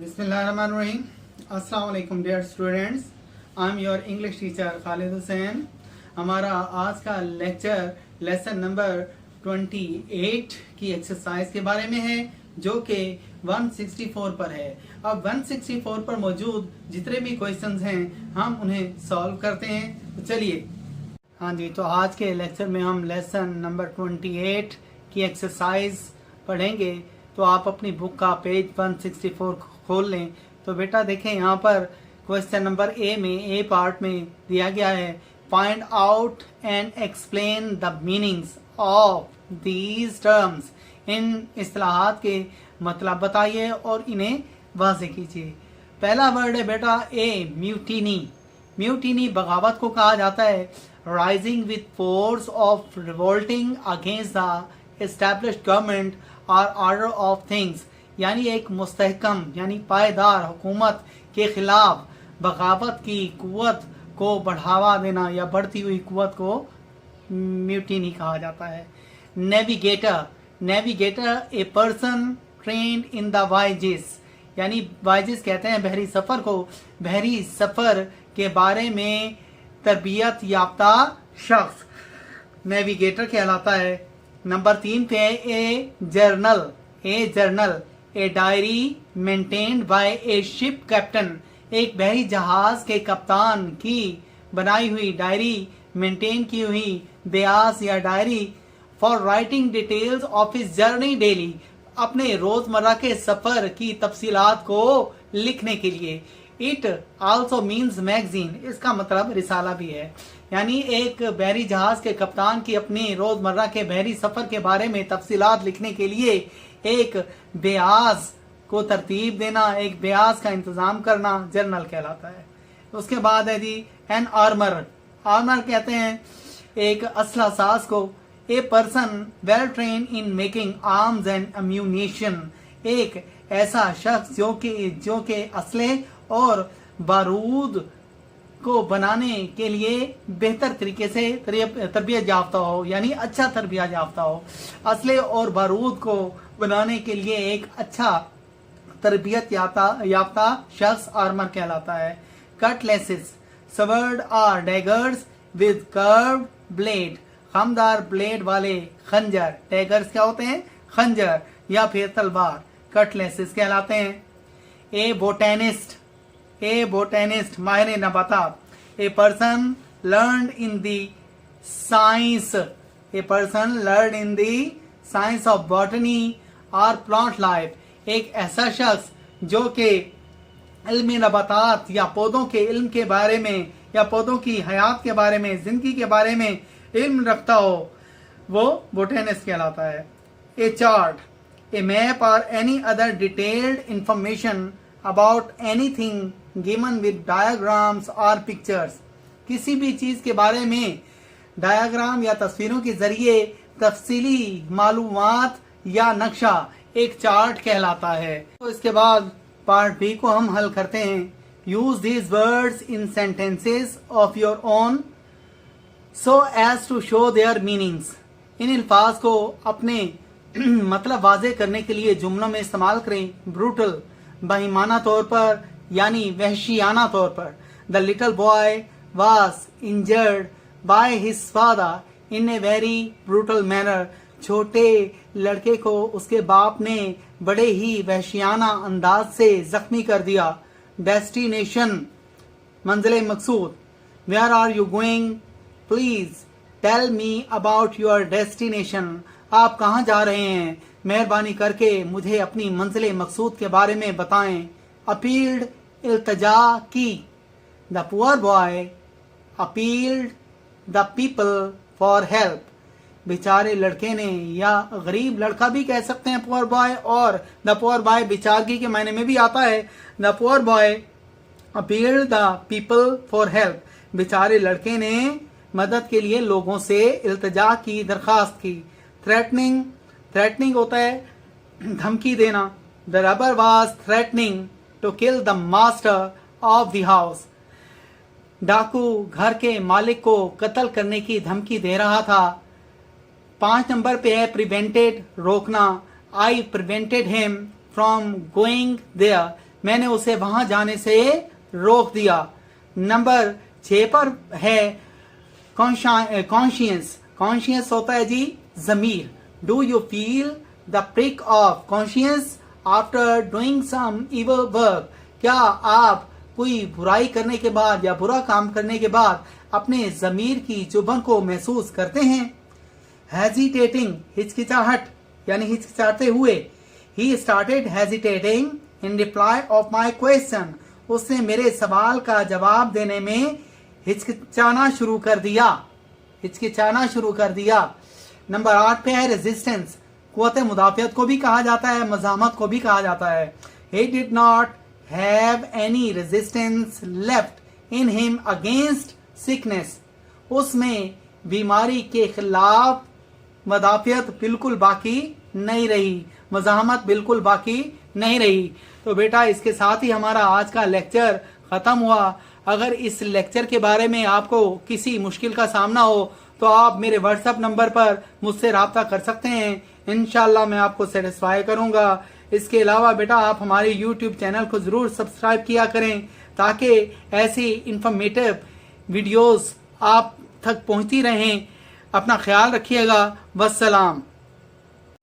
Bismillahirrahmanirrahim. Assalamu alaikum dear students. I'm your English teacher Khalid Hussain. हमारा आज का lecture lesson number 28 की exercise के बारे में है जो कि 164 पर है। अब 164 पर मौजूद जितने भी क्वेश्चंस हैं हम उन्हें सॉल्व करते हैं। तो चलिए, हाँ जी, तो आज के लेक्चर में हम लेसन नंबर 28 की एक्सरसाइज पढ़ेंगे। तो आप अपनी बुक का पेज 164 खोल लें। तो बेटा देखें, यहाँ पर क्वेश्चन नंबर ए पार्ट में दिया गया है, find out and explain the meanings of these terms. इन इस्तिलाहात के मतलब बताइए और इन्हें वाज़े कीजिए। पहला वर्ड है बेटा ए, म्यूटिनी। म्यूटिनी बगावत को कहा जाता है। Rising with force of revolting against the established government और ऑर्डर ऑफ थिंग्स, यानी एक मुस्तहकम यानी पायदार हुकूमत के खिलाफ बगावत की कुव्वत को बढ़ावा देना या बढ़ती हुई कुव्वत को म्यूटिनी कहा जाता है। Navigator, navigator a person trained in the voyages, यानी वाइजेस कहते हैं बहरी सफ़र को। बहरी सफ़र के बारे में तरबियत याफ्ता शख्स नेविगेटर कहलाता है। नंबर 3 पे a journal, a journal a diary maintained by a ship captain, एक बहरी जहाज के कप्तान की बनाई हुई डायरी, मेंटेन की हुई बयास या diary for writing details of his journey daily, अपने रोजमर्रा के सफर की तफसीलात को लिखने के लिए। इट आल्सो मीन्स मैगजीन, इसका मतलब रिसाला भी है। यानी एक बहरी जहाज के कप्तान की अपनी रोजमर्रा के बहरी सफर के बारे में तफसीलात लिखने के लिए एक बयास को तरतीब देना, एक बयास का इंतजाम करना जर्नल कहलाता है। उसके बाद है जी एन आर्मर। आर्मर कहते हैं एक असला साज को। A person well train in making arms and ammunition, एक ऐसा शख्स जो कि असले और बारूद को बनाने के लिए बेहतर तरीके से तरबियत याफ्ता हो, यानी अच्छा तरबियत याफ्ता हो। असले और बारूद को बनाने के लिए एक अच्छा तरबियत याफ्ता शख्स आर्मर कहलाता है। Cutlasses, sword or daggers with curved blade, खमदार ब्लेड वाले खंजर। डैगर्स क्या होते हैं? खंजर या फिर तलवार, कटलेसेस कहलाते हैं। ए बोटेनिस्ट, ए बोटेनिस्ट माहिर नबातात, a person learn in the science, a person learn in the science of botany और प्लांट लाइफ, एक ऐसा शख्स जो कि इल्म नबातात या पौधों के इल्म के बारे में या पौधों की हयात के बारे में, जिंदगी के बारे में इल्म रखता हो, वो बोटेनिस्ट कहलाता है। ए चार्ट, ए मैप और any other detailed information about anything given with diagrams और पिक्चर्स, किसी भी चीज के बारे में डायग्राम या तस्वीरों के जरिए तफसीली मालूमात या नक्शा एक चार्ट कहलाता है। तो इसके बाद पार्ट बी को हम हल करते हैं। Use these words in sentences of your own so as to show their meanings, इन अल्फाज को अपने मतलब वाजे करने के लिए जुमलों में इस्तेमाल करें। ब्रूटल, बेईमाना तौर पर यानी वहशियाना तौर पर। The little boy was injured by his father in a very brutal manner, छोटे लड़के को उसके बाप ने बड़े ही वहशियाना अंदाज से जख्मी कर दिया। डेस्टिनेशन, मंजिल मकसूद। Where are you going, please tell me about your destination, आप कहाँ जा रहे हैं, मेहरबानी करके मुझे अपनी मंजिल मकसूद के बारे में बताएं। अपील्ड, इल्तजा की। The poor boy appealed the people for help, बेचारे लड़के ने या गरीब लड़का भी कह सकते हैं पुअर बॉय, और द पुअर बॉय बेचारगी के मायने में भी आता है। The poor boy appealed the people for help, बेचारे लड़के ने मदद के लिए लोगों से इल्तजा की, दरखास्त की। थ्रेटनिंग, थ्रेटनिंग होता है धमकी देना। The robber was threatening to kill the master of the house, डाकू घर के मालिक को कत्ल करने की धमकी दे रहा था। 5 नंबर पे है प्रिवेंटेड, रोकना। I prevented him from going there, मैंने उसे वहां जाने से रोक दिया। नंबर 6 पर है कॉन्शियस। कॉन्शियस होता है जी जमीर। Do you feel the prick of conscience after doing some evil work? क्या आप कोई बुराई करने के बाद या बुरा काम करने के बाद अपने जमीर की चुभन को महसूस करते हैं? हेजिटेटिंग, हिचकिचाहट यानी हिचकिचाते हुए। He started hesitating in reply of my question. उसने मेरे सवाल का जवाब देने में हिचकिचाना शुरू कर दिया। हिचकिचाना शुरू कर दिया। नंबर 8 पे है रेजिस्टेंस। कुव्वत मुदाफियत को भी कहा जाता है, मज़ामत को भी कहा जाता है। He did not have any resistance left in him against sickness. उसमें बीमारी के खिलाफ मदाफियत बिल्कुल बाकी नहीं रही, मज़ामत बिल्कुल बाकी नहीं रही। तो बेटा इसके साथ ही हमारा आज का लेक्चर ख़त्म हुआ। अगर इस लेक्चर के बारे में आपको किसी मुश्किल का सामना हो तो आप मेरे व्हाट्सएप नंबर पर मुझसे रब्ता कर सकते हैं। इंशाल्लाह मैं आपको सेटिस्फाई करूंगा। इसके अलावा बेटा आप हमारे यूट्यूब चैनल को ज़रूर सब्सक्राइब किया करें ताकि ऐसी इंफॉर्मेटिव वीडियोस आप तक पहुंचती रहें। अपना ख्याल रखिएगा। वस्सलाम।